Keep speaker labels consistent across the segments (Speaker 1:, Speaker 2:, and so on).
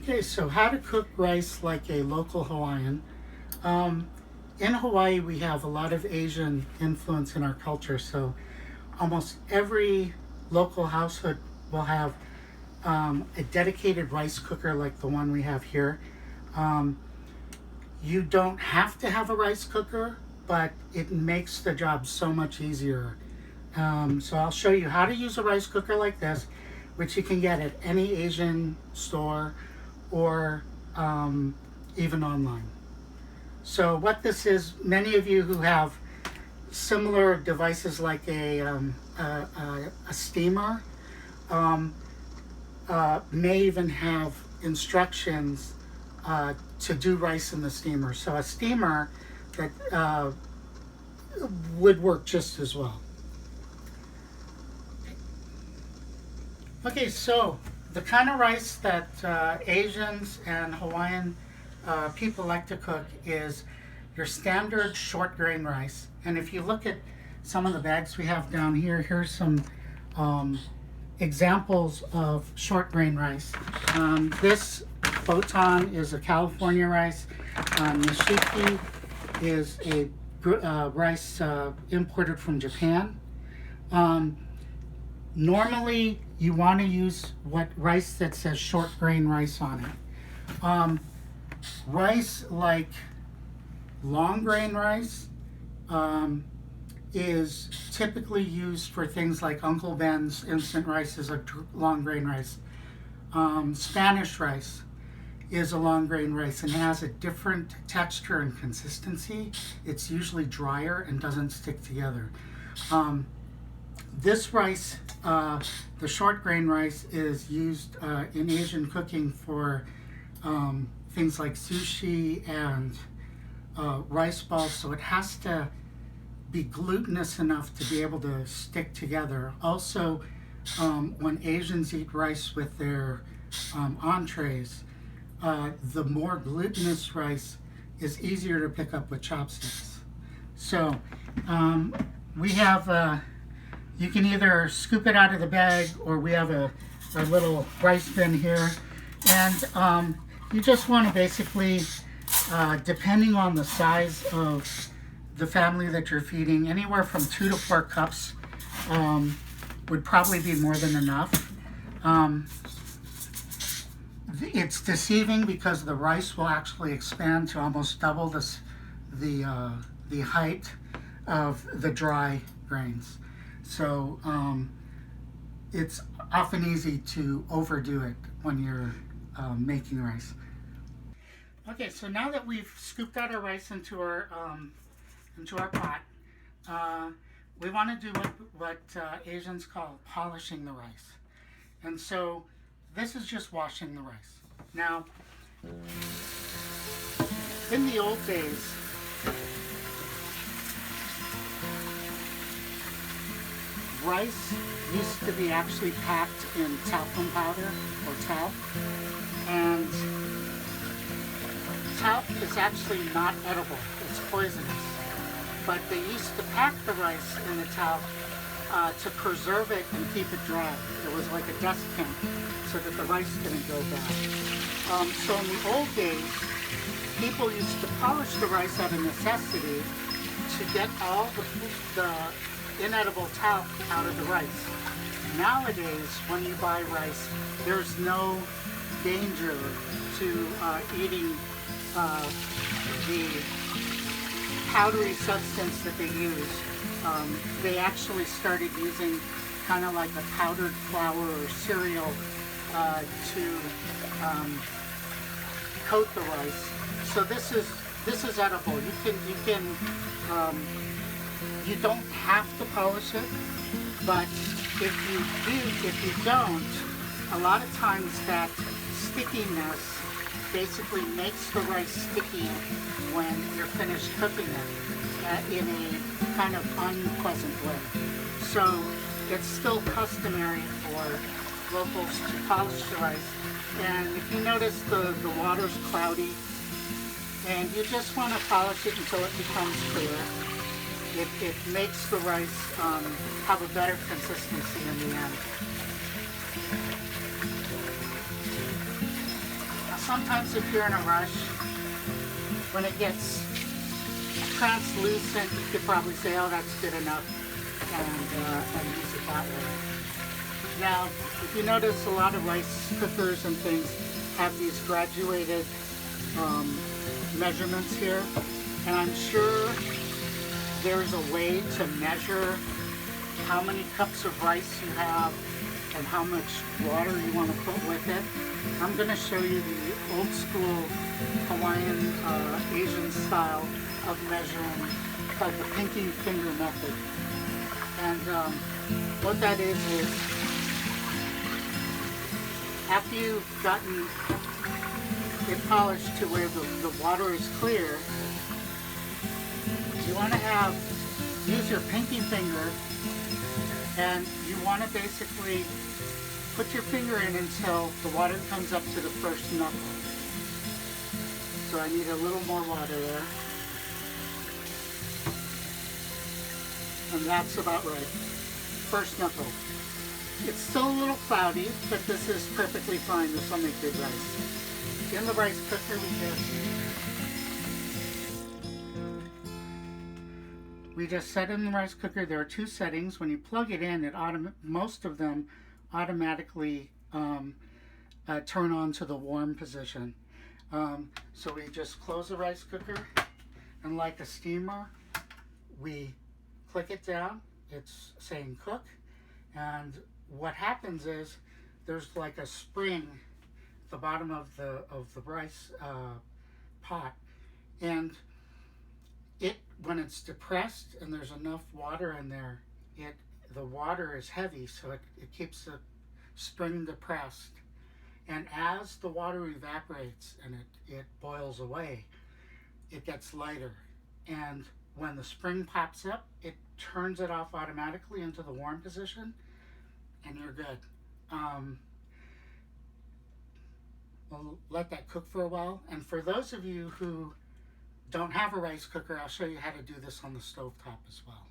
Speaker 1: Okay, so how to cook rice like a local Hawaiian. Um, in Hawaii, we have a lot of Asian influence in our culture, so almost every local household will have a dedicated rice cooker like the one we have here. Um, you don't have to have a rice cooker, but it makes the job so much easier. So I'll show you how to use a rice cooker like this, which you can get at any Asian store or even online. So what this is, many of you who have similar devices like a steamer um, may even have instructions to do rice in the steamer. So a steamer that would work just as well. Okay, so the kind of rice that Asians and Hawaiian people like to cook is your standard short grain rice. And if you look at some of the bags we have down here, here's some examples of short grain rice. This Botan is a California rice. Nishiki is a rice imported from Japan. Normally, you want to use what rice that says short grain rice on it. Rice like long grain rice is typically used for things like Uncle Ben's instant rice is a long grain rice. Spanish rice is a long grain rice and has a different texture and consistency. It's usually drier and doesn't stick together. This rice, the short grain rice, is used in Asian cooking for things like sushi and rice balls, so it has to be glutinous enough to be able to stick together. Also, when Asians eat rice with their entrees, the more glutinous rice is easier to pick up with chopsticks. So we have, you can either scoop it out of the bag, or we have a little rice bin here. And you just want to basically, depending on the size of the family that you're feeding, anywhere from 2 to 4 cups would probably be more than enough. It's deceiving because the rice will actually expand to almost double the height of the dry grains. So it's often easy to overdo it when you're making rice. Okay, so now that we've scooped out our rice into our pot, we want to do what Asians call polishing the rice. And so this is just washing the rice. Now, in the old days, rice used to be actually packed in talcum powder or talc, and talc is actually not edible, it's poisonous. But they used to pack the rice in the talc to preserve it and keep it dry. It was like a dust pin so that the rice didn't go bad. So in the old days, people used to polish the rice out of necessity to get all the inedible talc out of the rice. Nowadays, when you buy rice, there's no danger to eating the powdery substance that they use. They actually started using kind of like a powdered flour or cereal to coat the rice. So this is edible. You don't have to polish it, but if you don't, a lot of times that stickiness basically makes the rice sticky when you're finished cooking it in a kind of unpleasant way. So it's still customary for locals to polish the rice. And if you notice the water's cloudy, and you just want to polish it until it becomes clear. It makes the rice have a better consistency in the end. sometimes if you're in a rush, when it gets translucent, you could probably say, oh, that's good enough, and use it that way. Now, if you notice, a lot of rice cookers and things have these graduated measurements here, and I'm sure there's a way to measure how many cups of rice you have and how much water you want to put with it. I'm going to show you the old school Hawaiian Asian style of measuring, called the pinky finger method. And what that is after you've gotten it polished to where the water is clear, you want to use your pinky finger, and you want to basically put your finger in until the water comes up to the first knuckle. So I need a little more water there. And that's about right. First knuckle. It's still a little cloudy, but this is perfectly fine. This will make good rice. In the rice cooker, we just set in the rice cooker. There are two settings. When you plug it in, most of them automatically turn on to the warm position. So we just close the rice cooker, and like a steamer, we click it down. It's saying cook, and what happens is there's like a spring at the bottom of the rice pot, and when it's depressed and there's enough water in there, the water is heavy, so it keeps the spring depressed. And as the water evaporates and it boils away, it gets lighter. And when the spring pops up, it turns it off automatically into the warm position, and you're good. We'll let that cook for a while. And for those of you who don't have a rice cooker, I'll show you how to do this on the stovetop as well.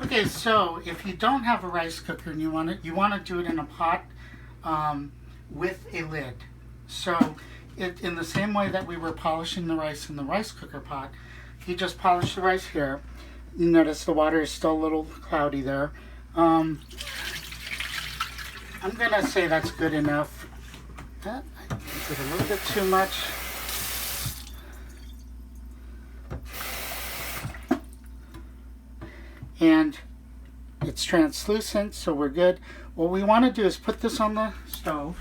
Speaker 1: Okay, so if you don't have a rice cooker and you want to do it in a pot with a lid. So in the same way that we were polishing the rice in the rice cooker pot, you just polish the rice here. You notice the water is still a little cloudy there. I'm gonna say that's good enough. I did a little bit too much. And it's translucent, so we're good. What we want to do is put this on the stove.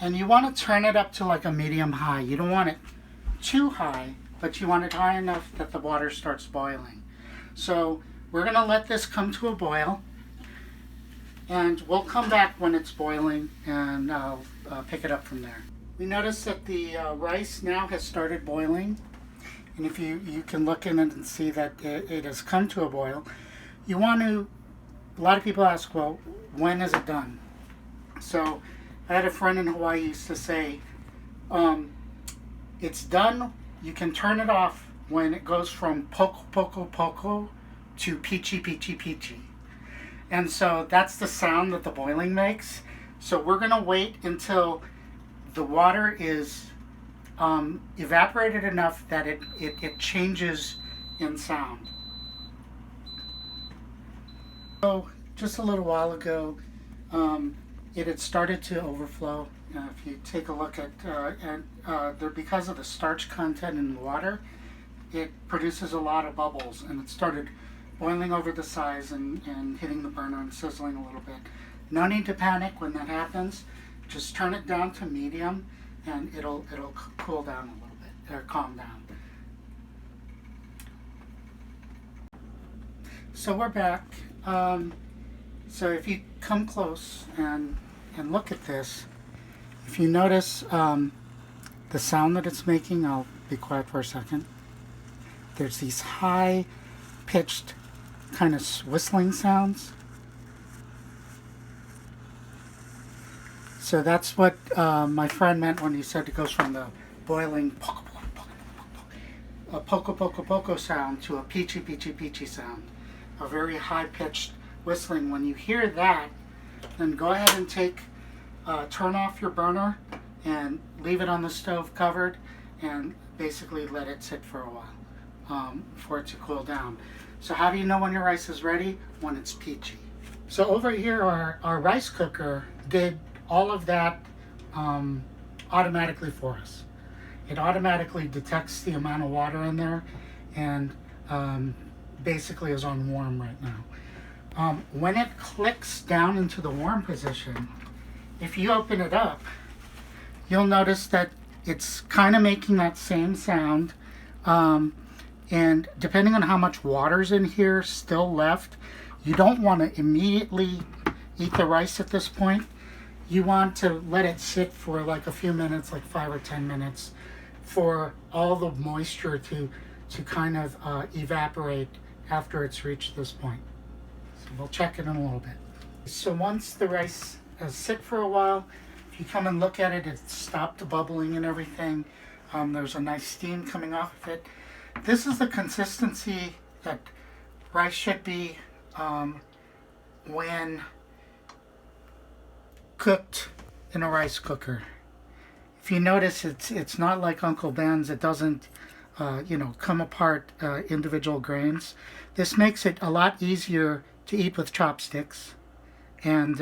Speaker 1: And you want to turn it up to like a medium high. You don't want it too high, but you want it high enough that the water starts boiling. So we're going to let this come to a boil, and we'll come back when it's boiling, and I'll pick it up from there. We notice that the rice now has started boiling, and if you can look in it and see that it has come to a boil. You want to, a lot of people ask, well, when is it done? So I had a friend in Hawaii used to say, it's done, you can turn it off when it goes from poko poko poko to peachy peachy peachy. And so that's the sound that the boiling makes. So we're going to wait until the water is evaporated enough that it changes in sound. So just a little while ago, it had started to overflow. If you take a look at because of the starch content in the water, it produces a lot of bubbles, and it started boiling over the sides and hitting the burner and sizzling a little bit. No need to panic when that happens. Just turn it down to medium, and it'll cool down a little bit, or calm down. So we're back. So if you come close and look at this, if you notice the sound that it's making, I'll be quiet for a second. There's these high-pitched kind of whistling sounds. So that's what my friend meant when he said it goes from the boiling poko poko poko sound to a peachy peachy peachy sound. A very high-pitched whistling. When you hear that, then go ahead and turn off your burner and leave it on the stove covered, and basically let it sit for a while for it to cool down. So how do you know when your rice is ready? When it's peachy. So over here, our rice cooker did all of that automatically for us. It automatically detects the amount of water in there, and basically is on warm right now. When it clicks down into the warm position, if you open it up, you'll notice that it's kind of making that same sound. And depending on how much water's in here still left, you don't want to immediately eat the rice at this point. You want to let it sit for like a few minutes, like 5 or 10 minutes, for all the moisture to kind of evaporate after it's reached this point. So we'll check it in a little bit. So once the rice has sit for a while, if you come and look at it, it's stopped bubbling and everything. There's a nice steam coming off of it. This is the consistency that rice should be when cooked in a rice cooker. If you notice, it's not like Uncle Ben's. It doesn't come apart individual grains. This makes it a lot easier to eat with chopsticks, and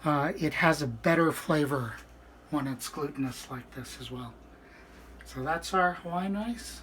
Speaker 1: it has a better flavor when it's glutinous like this as well. So that's our Hawaiian rice.